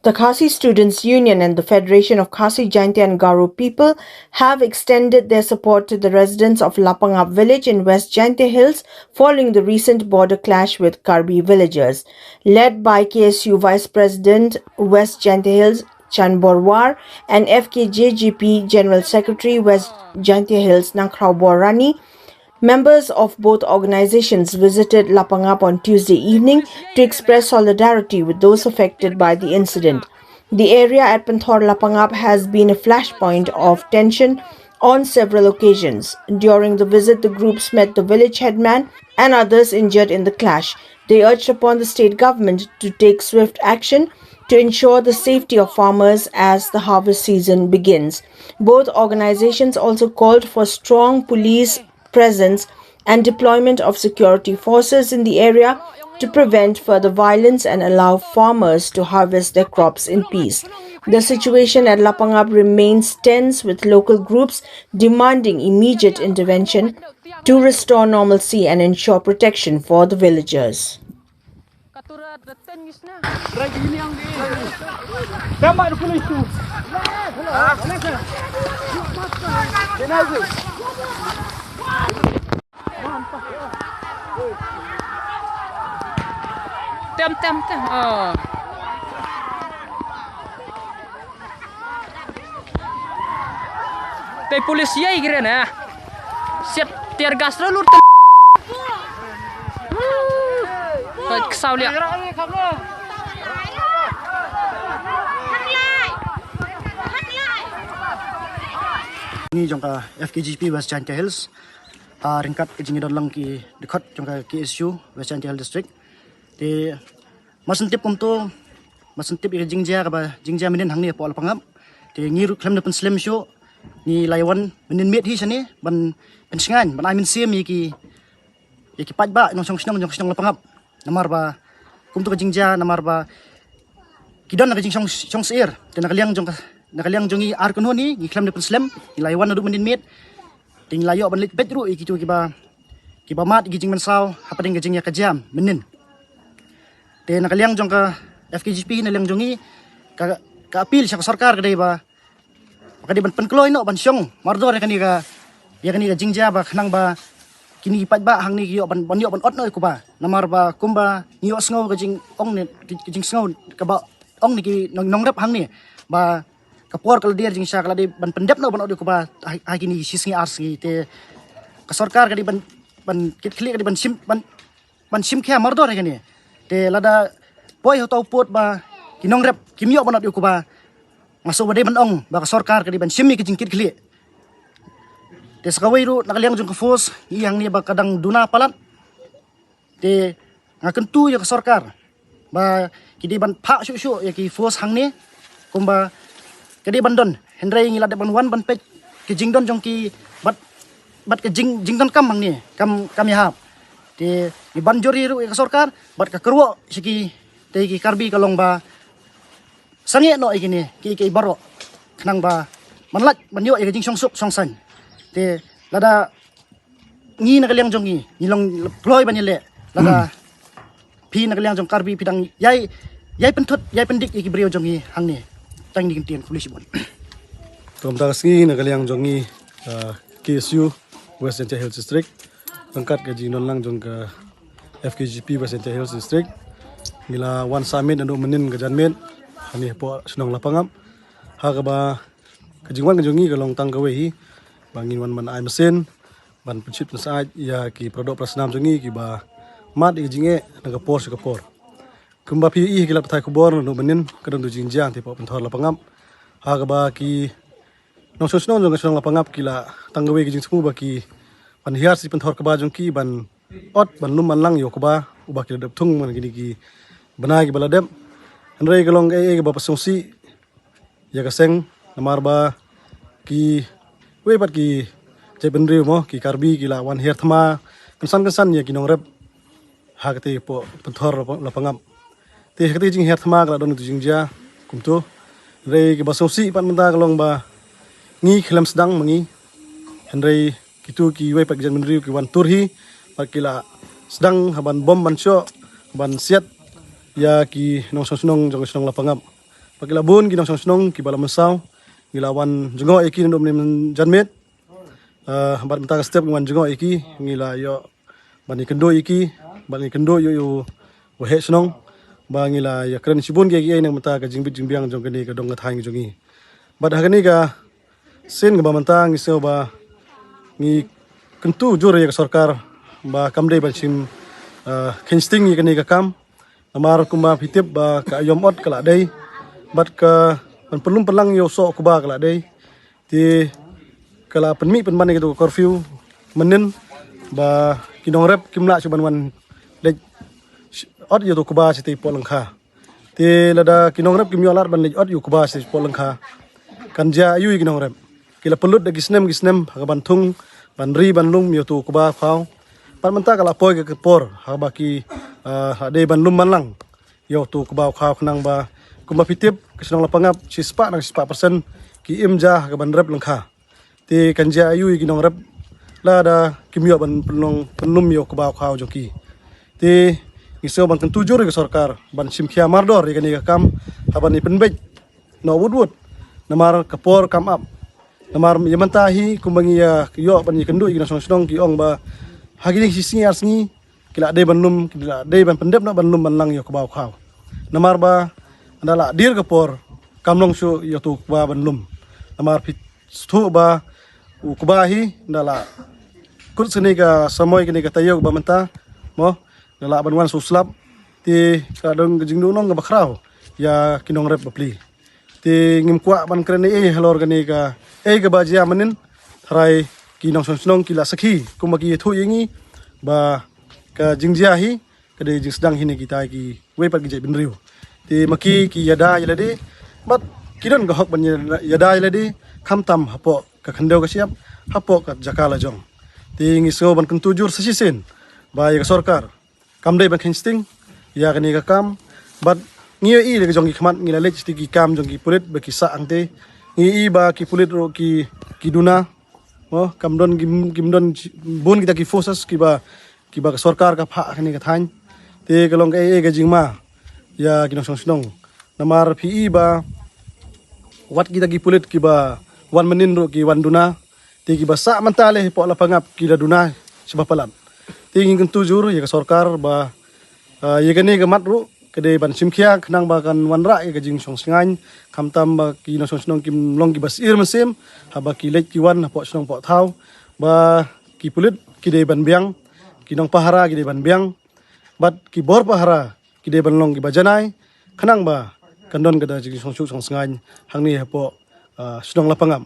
The Khasi Students' Union and the Federation of Khasi, Jaintia and Garo people have extended their support to the residents of Lapangap village in West Jaintia Hills following the recent border clash with Karbi villagers. Led by KSU Vice President West Jaintia Hills Chan Borwar and Fkjgp General Secretary West Jaintia Hills Nankrao Borani, members of both organizations visited Lapangap on Tuesday evening to express solidarity with those affected by the incident. The area at Panthor Lapangap has been a flashpoint of tension on several occasions. During the visit, the groups met the village headman and others injured in the clash. They urged upon the state government to take swift action to ensure the safety of farmers as the harvest season begins. Both organizations also called for strong police presence and deployment of security forces in the area to prevent further violence and allow farmers to harvest their crops in peace. The situation at Lapangap remains tense, with local groups demanding immediate intervention to restore normalcy and ensure protection for the villagers. Tem. Tay polisiya kira na. Siap tiar gas dulu. Kesal lihat. Ni jangka FKGP West Jaintia Hills, ringkat kejingi dalam ki dekat jangka KSU West Jaintia Hills District. Di masentip kumto masentip jingja kaba jingja minin hang ni po Lapangap. Di ngiru klem depan slim show ni laiwan minin met hi sani ban pensingan ban amin sim ki pat ba nong song Lapangap. Namar ba kumto jingja namar ba kidon na jing song seir. Di nakaliang jongi ar kuno ni klem depan slim ni laiwan adu minin met. Ting layo ban lit petru kitu kiba mat gijing mensau apa ding gijing ya kejam minin. Te nakaliang jong ka FKGP na liang jongi ka apil sa sarkar kadai ba kadai ban penkloy no ban syong mardor ya kani ka jingja ba khanang ba kini pat ba hang ni yo ban yo ban ot no ko ba namar ba kumba yo sngo ka jing ong ni jing sngo ka ba ong ni ki nong rap hang ni ba kapor kala dia jing sya kala di ban pendep no ban ot ko ba ha kini sisngi arsi te ka sarkar kadai ban kit klik kadai ban sim kha mardor ya kani te lada poi tau pot ba kinong rep kimyo banat yu ko ba masuk bade ban ong ba sarkar kadi ban simi kijingkit khli te sakawai ru nakaliang jong kafos iyang ni ba kadang duna palat te ngakentu ya sarkar ba kidi ban pha shu ya ki fos hang ni kumba kadi ban don hendrai ngila de ban wan ban pe kijingdon jong ki bat ke jingdon kam hang ni kam ya te ibanjori ru ka sarkar bat ka kerwo siki te ki karbi kalong ba sange no ikini ki baro khnang ba manlat banyo jing song san te lada ngi nakaliang jongi nilong ploy banile lada pi nakaliang jong karbi pidang yai pentot yai pendik iki brio jongi hangni tang ni tien polisi bon tom taski nakaliang jongi KSU West Jaintia Hills District angkat ke jingnon lang jong ke FKGP West Jaintia Hills District nila one summit ando menin ke janmet ani po sunong Lapangap ha ka ba ke jingwan ke jongi ke long tang ke wehi bangin wan man ai mesin ban pencit pesai ya ki produk prasnam jongi ki ba mat ke jinge nang ke por kumba pi ki la patai kubor ando menin kadang tu jingjang ti po Panthor Lapangap ha ka ba ki nong sunong jong ke sunong Lapangap ki la tang ke wehi ke jing semu ba ki pan hiar si Panthor ka ba jong ki ban ot ban lum man lang yo ka ba uba ki dap thung man gini ki bana ki baladem andrei kalong ke ba pasongsi ya kaseng namar ba ki we pat ki jebendri mo ki karbi ki la wan her thama kansan ya ki nong rep ha kate po Panthor Lapangap te kate jing her thama kala don tu jingja kumto rei ki basongsi pat menta kalong ba ngi khlam sedang mangi andrei kitu ki we pak jebendri ki wan turhi pakila sedang haban bom ban syo ban siat ya ki nong sunong jong sunong Lapangap pakila bun ginong sonong ki bala mesau ngila wan jengo iki ndom nim janmet bat menta step wan jengo iki ngila yo bani kendo iki bani kendo yo wahe sonong ba ngila ya kren sibun ge ge nang menta ka jingbit jingbiang jong kani ka dong ka thang jongi bat hagani ka sen ga menta ngiso ba ngi kentu jur ya sarkar ba kamde ban sim kinsting ni kani ka kam amar kumba pitip ba ka ayom ot kala dei bat ka pan pelum pelang yo so kuba kala dei ti kala penmi penman gitu curfew menen ba kinong rep kimla chuban wan lej ot yo to kuba siti polangkha ti lada kinong rep kim yo lar ban lej ot yo kuba siti polangkha kanja ayu kinong rep kila pelut da gisnem ha ban thung ban ri ban lum yo to kuba phau pan menta kala poi ke por ha ba ki de ban lum ban lang yo to kuba khau khnang ba kumba pitip kisnong lapangap sispa nang sispa persen ki imja ka ban rep langkha ti kanja ayu ginong rep la da kimyo ban penum yo kuba khau joki ti ngiso ban kan tujur ke sarkar ban simkhia mardor ya kani ka kam haban ni penbej no wudwud namar kapor kam up namar yamantahi kumbangi ya yo ban ni kendu igna sonong ki ong ba hagini sisi arsngi kila de ban lum kila de ban pendep no ban lum ban lang yo kuba khau namar ba andala dir kapor kamlong su yo tu kuba ban lum namar pit stu ba ukubahi ndala kut sini ka samoy kini ka tayo ba menta mo ndala ban wan suslap ti kadong jingdu nong ga bakraw ya kinong rep bapli ti ngim kwa ban krene halor gani ka ga bajia manin tharai kinong sonong kila sakhi kumaki thu yingi ba ka jingjia hi kade jing sedang hini kita ki we pat gi bin riu ti maki ki yada yalade bat kiran ga hok ban yada yalade kham tam hapo ka khandeu ka siap hapo ka jakala jong ti ngiso ban kun tujur sasisen ba ya sarkar kamdei ban kinsting ya kani ka kam bat ngiyo i le jong ki khmat ngila lech ti ki kam jong ki pulit ba ki sa angte ngi i ba ki pulit ro ki duna oh kamdon gimdon bun kita ki forces ki ba ka sarkar ka pha kani ka thain ti kalong ka ga jingma ya kinong sonong namar pi ba wat kita ki pulit ki ba wan menin ro ki wan duna ti ki basa mantale po lapangap ki la duna sibapalan ti ngin tujur ya ka sarkar ba ya gani ga matru kede ban simkhia khnang ba kan wan ra ga jing song singan khamtam ba ki no sonong kim long ki basir mesim haba ki lek ki wan po sonong po thau ba ki pulit ki de ban biang ki nong pahara ki de ban biang bat ki bor pahara ki de ban long ki bajanai khnang ba kandon ga da jing song singan hangni po sonong lapangap